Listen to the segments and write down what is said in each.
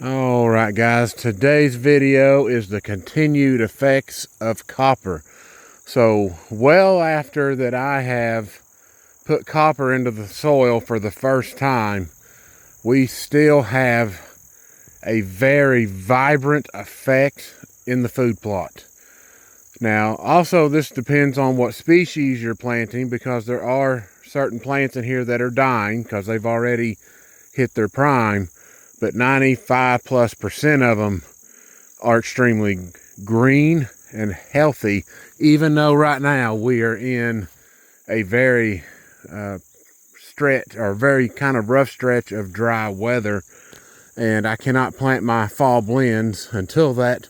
All right, guys, today's video is the continued effects of copper. So well after that I have put copper into the soil for the first time, we still have a very vibrant effect in the food plot. Now, also this depends on what species you're planting, because there are certain plants in here that are dying because they've already hit their prime, but 95+% of them are extremely green and healthy, even though right now we are in a very very kind of rough stretch of dry weather, and I cannot plant my fall blends until that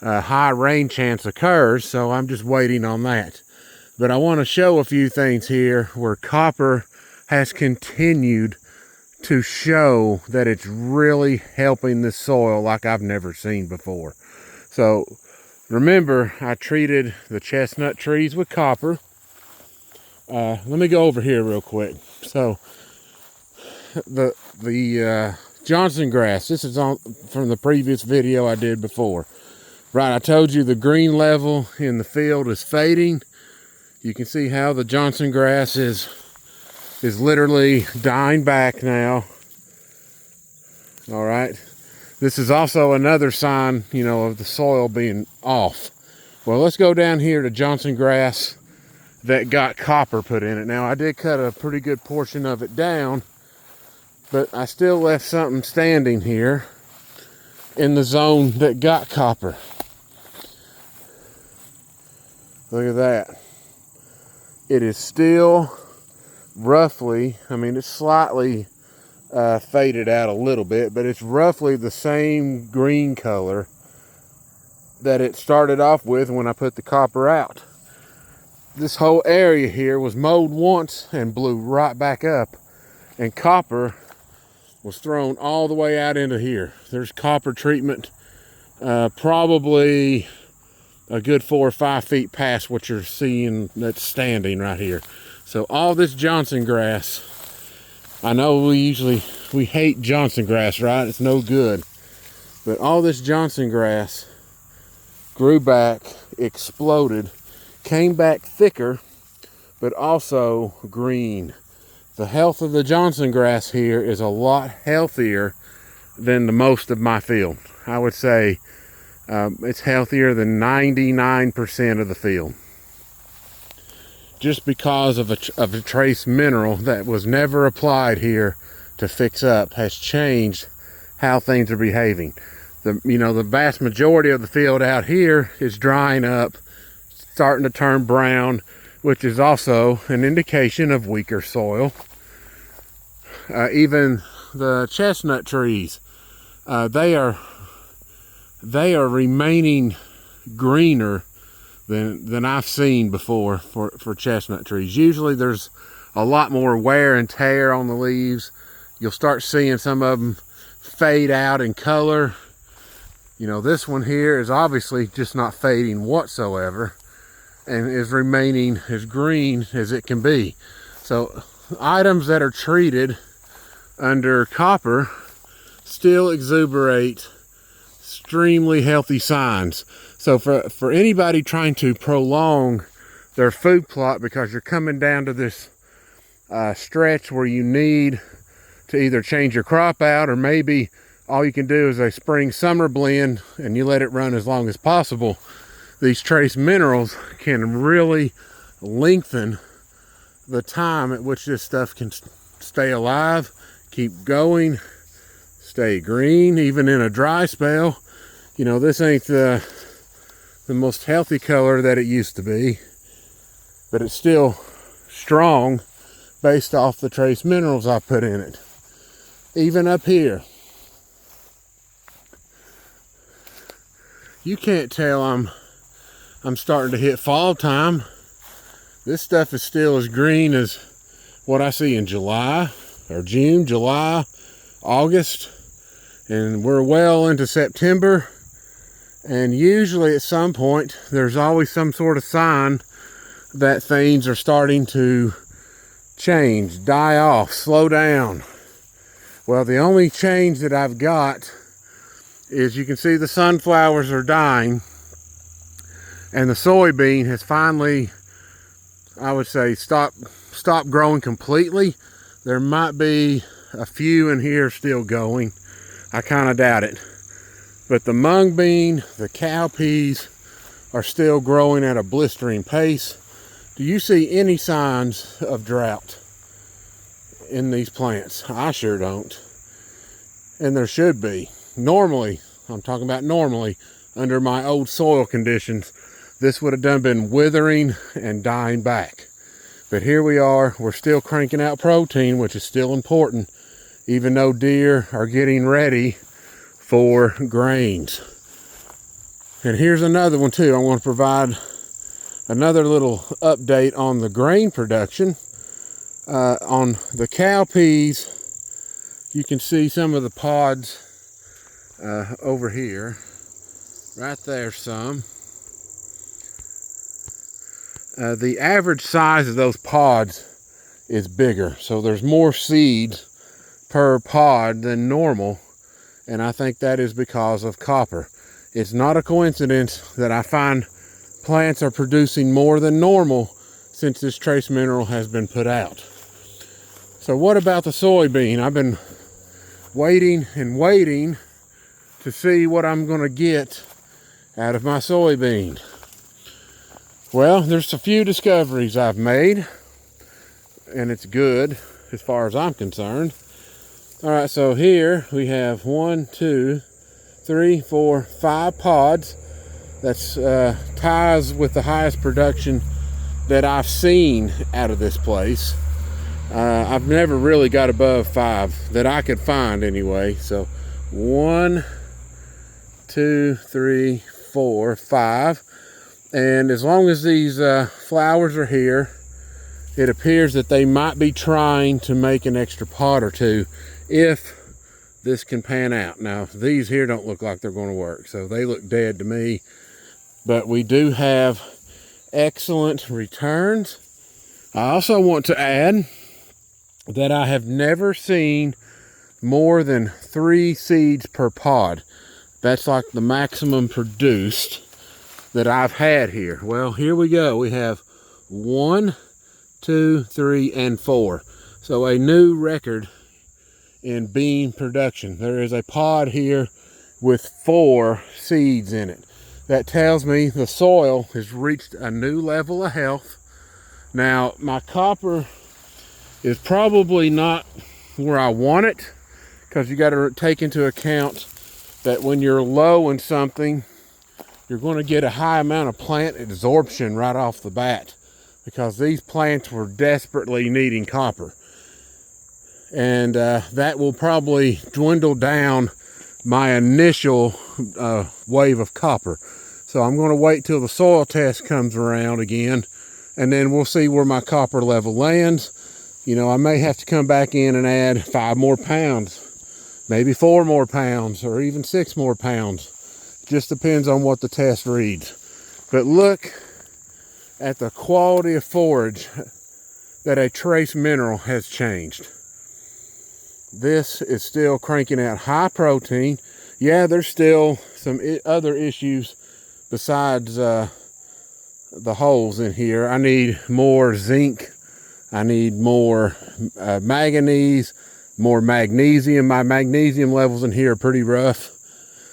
high rain chance occurs, so I'm just waiting on that. But I want to show a few things here where copper has continued to show that it's really helping the soil like I've never seen before. So remember, I treated the chestnut trees with copper. Let me go over here real quick. So the Johnson grass, this is on from the previous video I did before. Right, I told you the green level in the field is fading. You can see how the Johnson grass is literally dying back now. All right, this is also another sign, of the soil being off. Well, let's go down here to Johnson grass that got copper put in it. Now, I did cut a pretty good portion of it down, but I still left something standing here in the zone that got copper. Look at that. It is still roughly, it's slightly faded out a little bit, but it's roughly the same green color that it started off with when I put the copper out. This whole area here was mowed once and blew right back up, and copper was thrown all the way out into here. There's copper treatment probably a good 4 or 5 feet past what you're seeing that's standing right here. So all this Johnson grass, I know we hate Johnson grass, right? It's no good. But all this Johnson grass grew back, exploded, came back thicker, but also green. The health of the Johnson grass here is a lot healthier than the most of my field. I would say it's healthier than 99% of the field, just because of a trace mineral that was never applied here to fix up has changed how things are behaving. The vast majority of the field out here is drying up, starting to turn brown, which is also an indication of weaker soil. Even the chestnut trees, they are remaining greener than I've seen before for chestnut trees. Usually there's a lot more wear and tear on the leaves. You'll start seeing some of them fade out in color. This one here is obviously just not fading whatsoever and is remaining as green as it can be. So items that are treated under copper still exuberate extremely healthy signs. So for anybody trying to prolong their food plot, because you're coming down to this stretch where you need to either change your crop out, or maybe all you can do is a spring summer blend and you let it run as long as possible, these trace minerals can really lengthen the time at which this stuff can stay alive, keep going, stay green, even in a dry spell. This ain't the most healthy color that it used to be, but it's still strong based off the trace minerals I put in it. Even up here, you can't tell I'm starting to hit fall time. This stuff is still as green as what I see in July or June, July, August, and we're well into September. And usually at some point, there's always some sort of sign that things are starting to change, die off, slow down. Well, the only change that I've got is you can see the sunflowers are dying, and the soybean has finally, I would say, stopped growing completely. There might be a few in here still going. I kind of doubt it. But the mung bean, the cowpeas are still growing at a blistering pace. Do you see any signs of drought in these plants? I sure don't. And there should be. Normally, I'm talking about normally, under my old soil conditions, this would have been withering and dying back. But here we are, we're still cranking out protein, which is still important, even though deer are getting ready for grains. And here's another one too. I want to provide another little update on the grain production. On the cowpeas, you can see some of the pods over here. Right there some. The average size of those pods is bigger, so there's more seeds per pod than normal, and I think that is because of copper. It's not a coincidence that I find plants are producing more than normal since this trace mineral has been put out. So what about the soybean? I've been waiting and waiting to see what I'm going to get out of my soybean. Well, there's a few discoveries I've made, and it's good as far as I'm concerned. All right, so here we have 1, 2, 3, 4, 5 pods. That's ties with the highest production that I've seen out of this place. I've never really got above 5 that I could find anyway. So 1, 2, 3, 4, 5. And as long as these flowers are here, it appears that they might be trying to make an extra pod or two if this can pan out. Now, these here don't look like they're going to work, so they look dead to me. But we do have excellent returns. I also want to add that I have never seen more than 3 seeds per pod. That's like the maximum produced that I've had here. Well, here we go. We have 1, 2, 3, and 4. So a new record in bean production. There is a pod here with 4 seeds in it. That tells me the soil has reached a new level of health. Now, my copper is probably not where I want it, because you got to take into account that when you're low in something, you're going to get a high amount of plant absorption right off the bat, because these plants were desperately needing copper. And that will probably dwindle down my initial wave of copper. So I'm going to wait till the soil test comes around again, and then we'll see where my copper level lands. You know, I may have to come back in and add 5 more pounds, maybe 4 more pounds, or even 6 more pounds. Just depends on what the test reads. But look at the quality of forage that a trace mineral has changed. This is still cranking out high protein. Yeah, there's still some other issues besides the holes in here. I need more zinc. I need more manganese, more magnesium. My magnesium levels in here are pretty rough,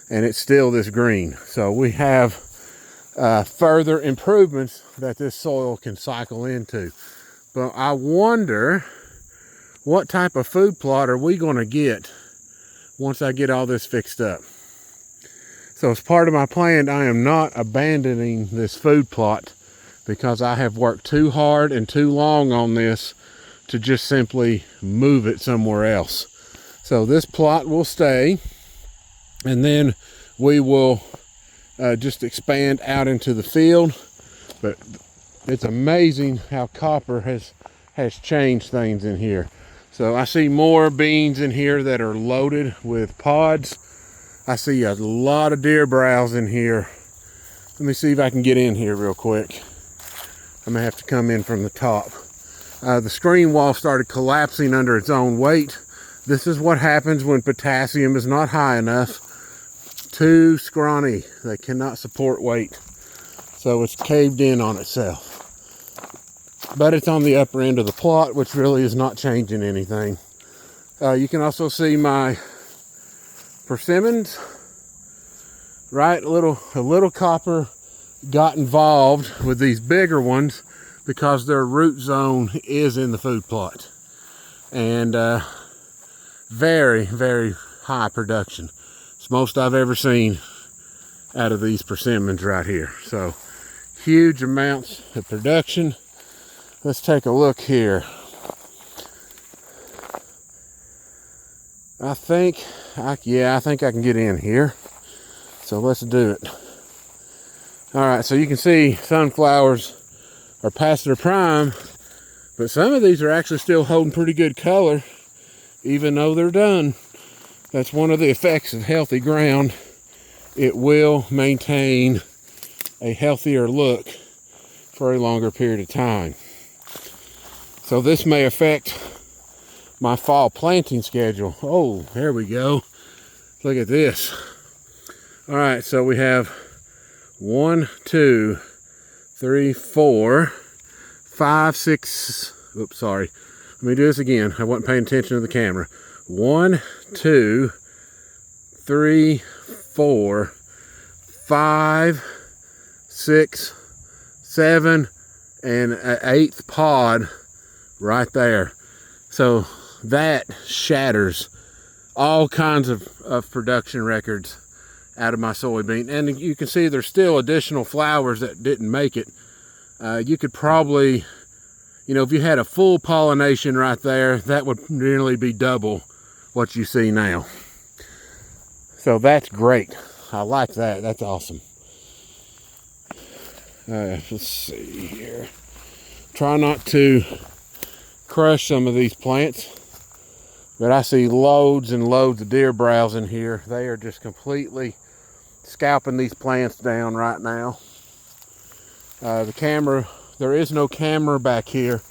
and it's still this green. So we have further improvements that this soil can cycle into. But I wonder what type of food plot are we going to get once I get all this fixed up. So as part of my plan, I am not abandoning this food plot, because I have worked too hard and too long on this to just simply move it somewhere else. So this plot will stay, and then we will just expand out into the field. But it's amazing how copper has changed things in here. So I see more beans in here that are loaded with pods. I see a lot of deer browse in here. Let me see if I can get in here real quick. I'm gonna have to come in from the top. The screen wall started collapsing under its own weight. This is what happens when potassium is not high enough too scrawny. They cannot support weight. So it's caved in on itself. But it's on the upper end of the plot, which really is not changing anything. You can also see my persimmons. Right, a little copper got involved with these bigger ones because their root zone is in the food plot. And very, very high production. It's most I've ever seen out of these persimmons right here. So huge amounts of production. Let's take a look here. I think I can get in here. So let's do it. All right, so you can see sunflowers are past their prime, but some of these are actually still holding pretty good color, even though they're done. That's one of the effects of healthy ground. It will maintain a healthier look for a longer period of time. So this may affect my fall planting schedule. Oh, there we go. Look at this. All right, so we have 1, 2, 3, 4, 5, 6. Oops, sorry. Let me do this again. I wasn't paying attention to the camera. 1, 2, 3, 4, 5, 6, 7, and an 8th pod right there. So that shatters all kinds of production records out of my soybean. And you can see there's still additional flowers that didn't make it. You could probably, if you had a full pollination right there, that would nearly be double what you see now. So that's great. I like that. That's awesome. Let's see here. Try not to crush some of these plants, but I see loads and loads of deer browse in here. They are just completely scalping these plants down right now. The camera, there is no camera back here,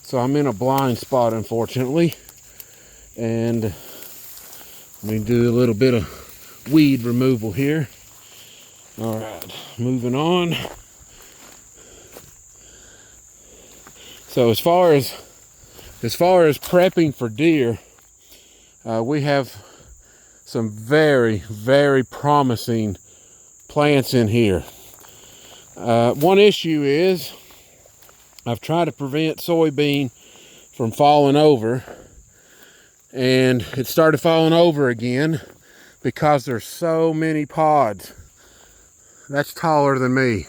so I'm in a blind spot, unfortunately. And let me do a little bit of weed removal here. All right, moving on. So as far as prepping for deer, we have some very, very promising plants in here. One issue is I've tried to prevent soybean from falling over, and it started falling over again because there's so many pods. That's taller than me.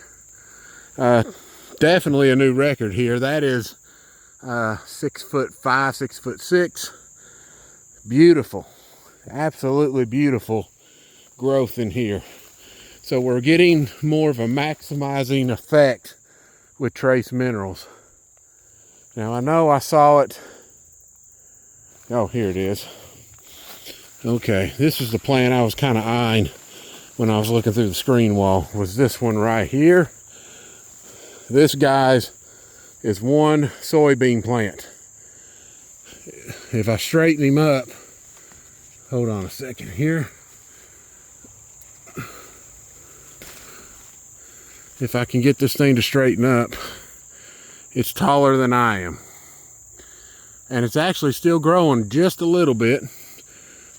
Definitely a new record here. That is 6'5", 6'6". Beautiful, absolutely beautiful growth in here. So we're getting more of a maximizing effect with trace minerals. Now I know I saw it. Oh, here it is. Okay, this is the plant I was kind of eyeing when I was looking through the screen wall. Was this one right here? This, guys, is one soybean plant. If I straighten him up, hold on a second here. If I can get this thing to straighten up, it's taller than I am. And it's actually still growing just a little bit,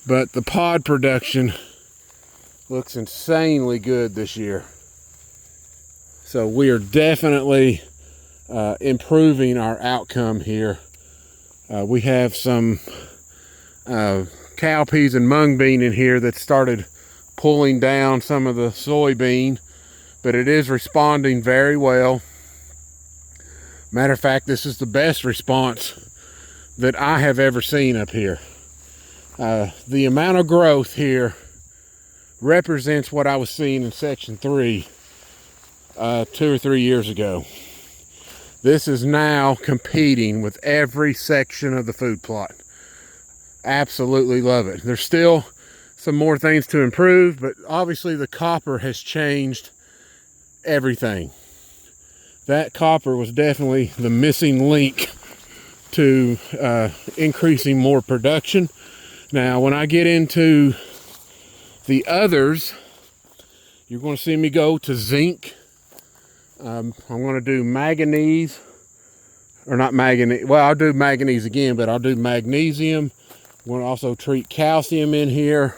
but the pod production looks insanely good this year. So we are definitely improving our outcome here. We have some cowpeas and mung bean in here that started pulling down some of the soybean, but it is responding very well. Matter of fact, this is the best response that I have ever seen up here. The amount of growth here represents what I was seeing in section 3 2 or 3 years ago. This is now competing with every section of the food plot. Absolutely love it. There's still some more things to improve, but obviously the copper has changed everything. That copper was definitely the missing link to increasing more production. Now, when I get into the others, You're going to see me go to zinc. I'm going to do manganese, or not manganese. Well, I'll do manganese again, but I'll do magnesium. I'm going to also treat calcium in here.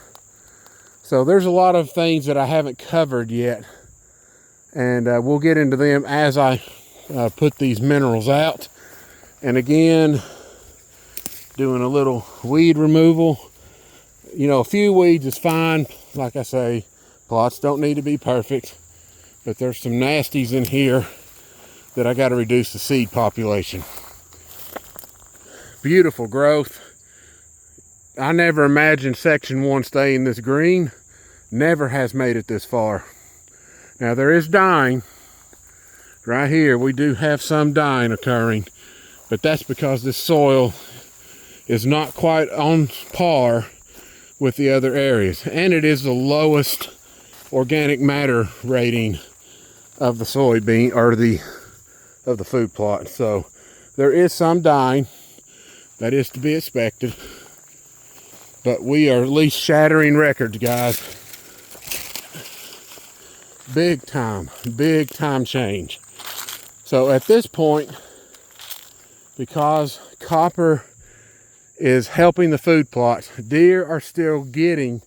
So there's a lot of things that I haven't covered yet, and we'll get into them as I put these minerals out. And again, doing a little weed removal. You know, a few weeds is fine. Like I say, plots don't need to be perfect, but there's some nasties in here that I got to reduce the seed population. Beautiful growth. I never imagined section 1 staying this green. Never has made it this far. Now there is dying. Right here we do have some dying occurring, but that's because this soil is not quite on par with the other areas, and it is the lowest organic matter rating of the soybean, or of the food plot. So there is some dying. That is to be expected. But we are at least shattering records, guys. Big time change. So at this point, because copper is helping the food plot, deer are still getting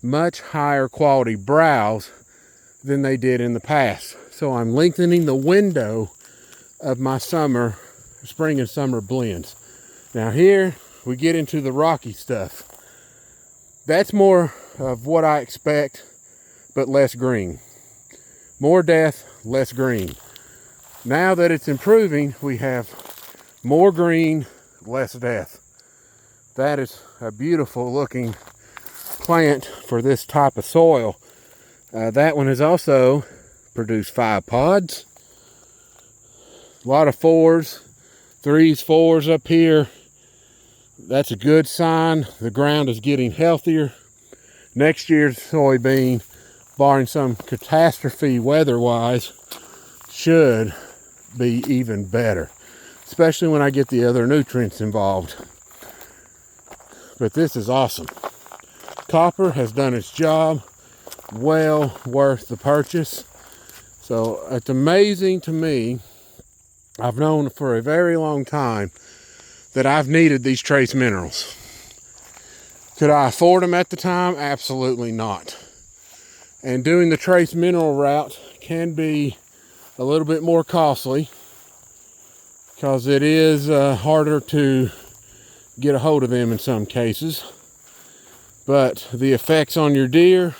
much higher quality browse than they did in the past. So I'm lengthening the window of my spring and summer blends. Now here we get into the rocky stuff. That's more of what I expect, but less green. More death, less green. Now that it's improving, we have more green, less death. That is a beautiful looking plant for this type of soil. That one has also produced 5 pods. A lot of 4s, 3s, 4s up here. That's a good sign. The ground is getting healthier. Next year's soybean, barring some catastrophe weather-wise, should be even better, especially when I get the other nutrients involved. But this is awesome. Copper has done its job. Well worth the purchase. So it's amazing to me. I've known for a very long time that I've needed these trace minerals. Could I afford them at the time? Absolutely not. And doing the trace mineral route can be a little bit more costly because it is harder to get a hold of them in some cases. But the effects on your deer,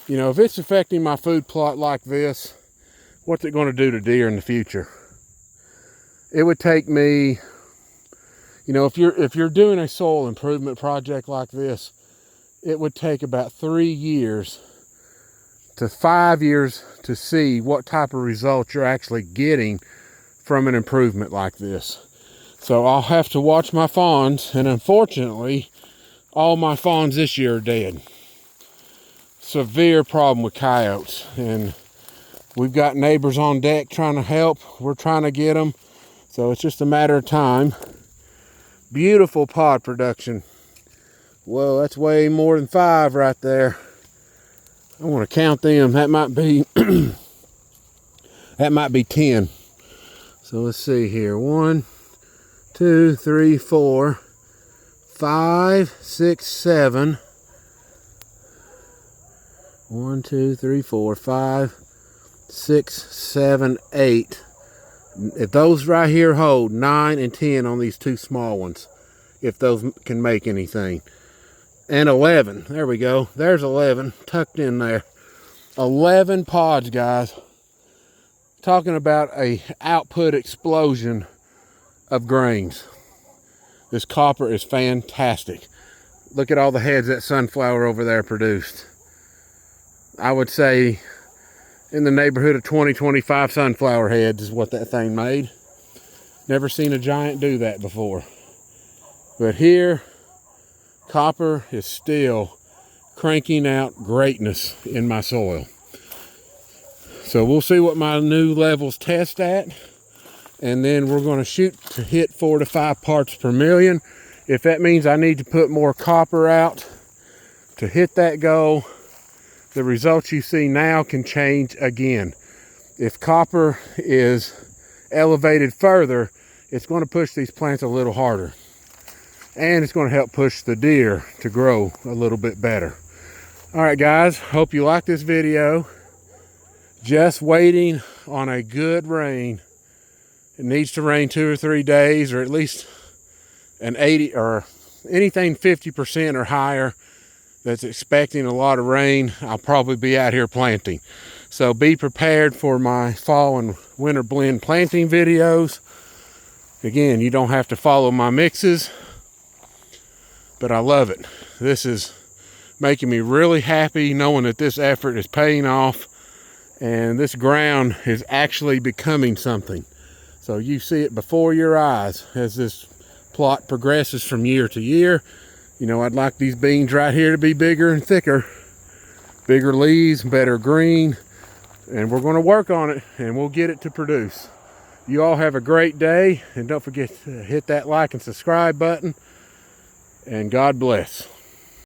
you know, if it's affecting my food plot like this, what's it going to do to deer in the future? It would take me, you know, if you're doing a soil improvement project like this, it would take about 3 years to 5 years to see what type of results you're actually getting from an improvement like this. So I'll have to watch my fawns, and unfortunately, all my fawns this year are dead. Severe problem with coyotes, and we've got neighbors on deck trying to help. We're trying to get them, so it's just a matter of time. Beautiful pod production. Well, that's way more than 5 right there. I want to count them. That might be that might be 10. So let's see here. 1, 2, 3, 4, 5, 6, 7. 1, 2, 3, 4, 5, 6, 7, 8. If those right here hold, 9 and 10 on these 2 small ones, if those can make anything. And 11, there we go. There's 11 tucked in there. 11 pods, guys. Talking about a output explosion of grains. This copper is fantastic. Look at all the heads that sunflower over there produced. I would say in the neighborhood of 20-25 sunflower heads is what that thing made. Never seen a giant do that before. But here, copper is still cranking out greatness in my soil. So we'll see what my new levels test at, and then we're going to shoot to hit 4 to 5 parts per million. If that means I need to put more copper out to hit that goal, the results you see now can change again. If copper is elevated further, it's going to push these plants a little harder. And it's going to help push the deer to grow a little bit better. All right, guys, hope you like this video. Just waiting on a good rain. It needs to rain 2 or 3 days, or at least an 80 or anything 50% or higher that's expecting a lot of rain. I'll probably be out here planting. So be prepared for my fall and winter blend planting videos. Again, you don't have to follow my mixes, but I love it. This is making me really happy knowing that this effort is paying off and this ground is actually becoming something. So you see it before your eyes as this plot progresses from year to year. You know, I'd like these beans right here to be bigger and thicker, bigger leaves, better green, and we're going to work on it and we'll get it to produce. You all have a great day, and don't forget to hit that like and subscribe button, and God bless.